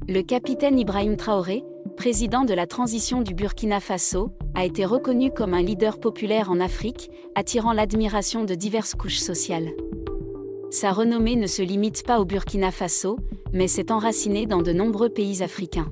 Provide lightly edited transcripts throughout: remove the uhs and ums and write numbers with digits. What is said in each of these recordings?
Le capitaine Ibrahim Traoré, président de la transition du Burkina Faso, a été reconnu comme un leader populaire en Afrique, attirant l'admiration de diverses couches sociales. Sa renommée ne se limite pas au Burkina Faso, mais s'est enracinée dans de nombreux pays africains.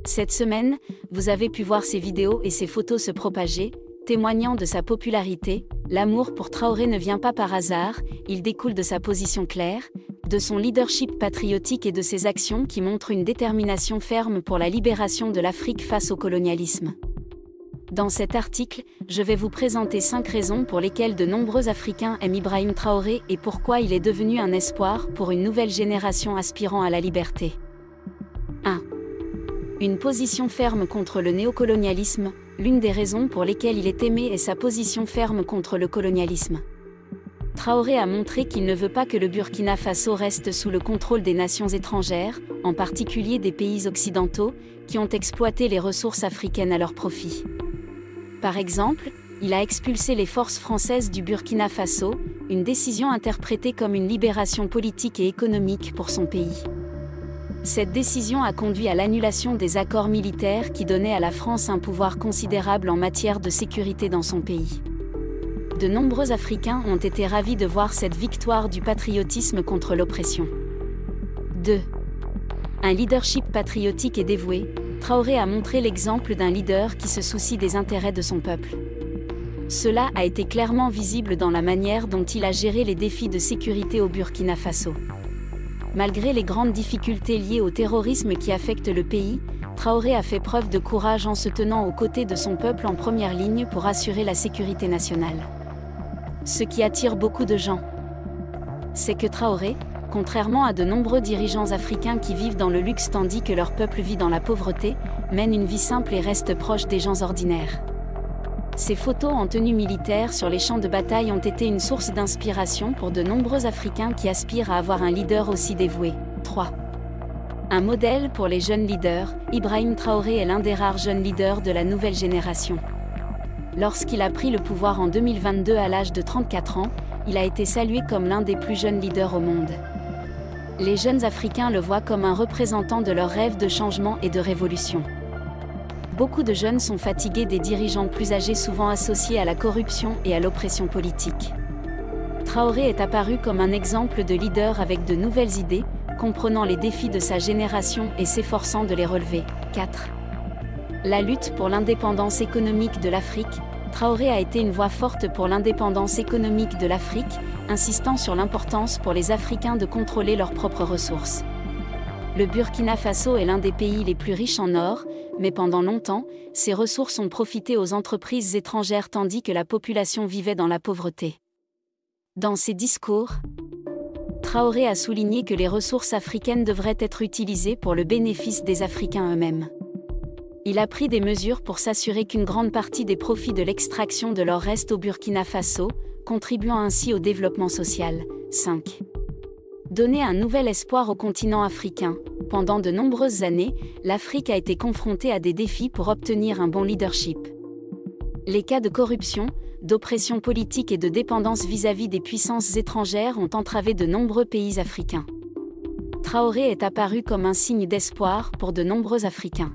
Cette semaine, vous avez pu voir ses vidéos et ses photos se propager, témoignant de sa popularité. L'amour pour Traoré ne vient pas par hasard, il découle de sa position claire, de son leadership patriotique et de ses actions qui montrent une détermination ferme pour la libération de l'Afrique face au colonialisme. Dans cet article, je vais vous présenter 5 raisons pour lesquelles de nombreux Africains aiment Ibrahim Traoré et pourquoi il est devenu un espoir pour une nouvelle génération aspirant à la liberté. 1. Une position ferme contre le néocolonialisme. L'une des raisons pour lesquelles il est aimé est sa position ferme contre le colonialisme. Traoré a montré qu'il ne veut pas que le Burkina Faso reste sous le contrôle des nations étrangères, en particulier des pays occidentaux, qui ont exploité les ressources africaines à leur profit. Par exemple, il a expulsé les forces françaises du Burkina Faso, une décision interprétée comme une libération politique et économique pour son pays. Cette décision a conduit à l'annulation des accords militaires qui donnaient à la France un pouvoir considérable en matière de sécurité dans son pays. De nombreux Africains ont été ravis de voir cette victoire du patriotisme contre l'oppression. 2. Un leadership patriotique et dévoué. Traoré a montré l'exemple d'un leader qui se soucie des intérêts de son peuple. Cela a été clairement visible dans la manière dont il a géré les défis de sécurité au Burkina Faso. Malgré les grandes difficultés liées au terrorisme qui affectent le pays, Traoré a fait preuve de courage en se tenant aux côtés de son peuple en première ligne pour assurer la sécurité nationale. Ce qui attire beaucoup de gens, c'est que Traoré, contrairement à de nombreux dirigeants africains qui vivent dans le luxe tandis que leur peuple vit dans la pauvreté, mène une vie simple et reste proche des gens ordinaires. Ses photos en tenue militaire sur les champs de bataille ont été une source d'inspiration pour de nombreux Africains qui aspirent à avoir un leader aussi dévoué. 3. Un modèle pour les jeunes leaders. Ibrahim Traoré est l'un des rares jeunes leaders de la nouvelle génération. Lorsqu'il a pris le pouvoir en 2022 à l'âge de 34 ans, il a été salué comme l'un des plus jeunes leaders au monde. Les jeunes Africains le voient comme un représentant de leur rêve de changement et de révolution. Beaucoup de jeunes sont fatigués des dirigeants plus âgés souvent associés à la corruption et à l'oppression politique. Traoré est apparu comme un exemple de leader avec de nouvelles idées, comprenant les défis de sa génération et s'efforçant de les relever. 4. La lutte pour l'indépendance économique de l'Afrique. Traoré a été une voix forte pour l'indépendance économique de l'Afrique, insistant sur l'importance pour les Africains de contrôler leurs propres ressources. Le Burkina Faso est l'un des pays les plus riches en or, mais pendant longtemps, ses ressources ont profité aux entreprises étrangères tandis que la population vivait dans la pauvreté. Dans ses discours, Traoré a souligné que les ressources africaines devraient être utilisées pour le bénéfice des Africains eux-mêmes. Il a pris des mesures pour s'assurer qu'une grande partie des profits de l'extraction de l'or reste au Burkina Faso, contribuant ainsi au développement social. 5. Donner un nouvel espoir au continent africain. Pendant de nombreuses années, l'Afrique a été confrontée à des défis pour obtenir un bon leadership. Les cas de corruption, d'oppression politique et de dépendance vis-à-vis des puissances étrangères ont entravé de nombreux pays africains. Traoré est apparu comme un signe d'espoir pour de nombreux Africains.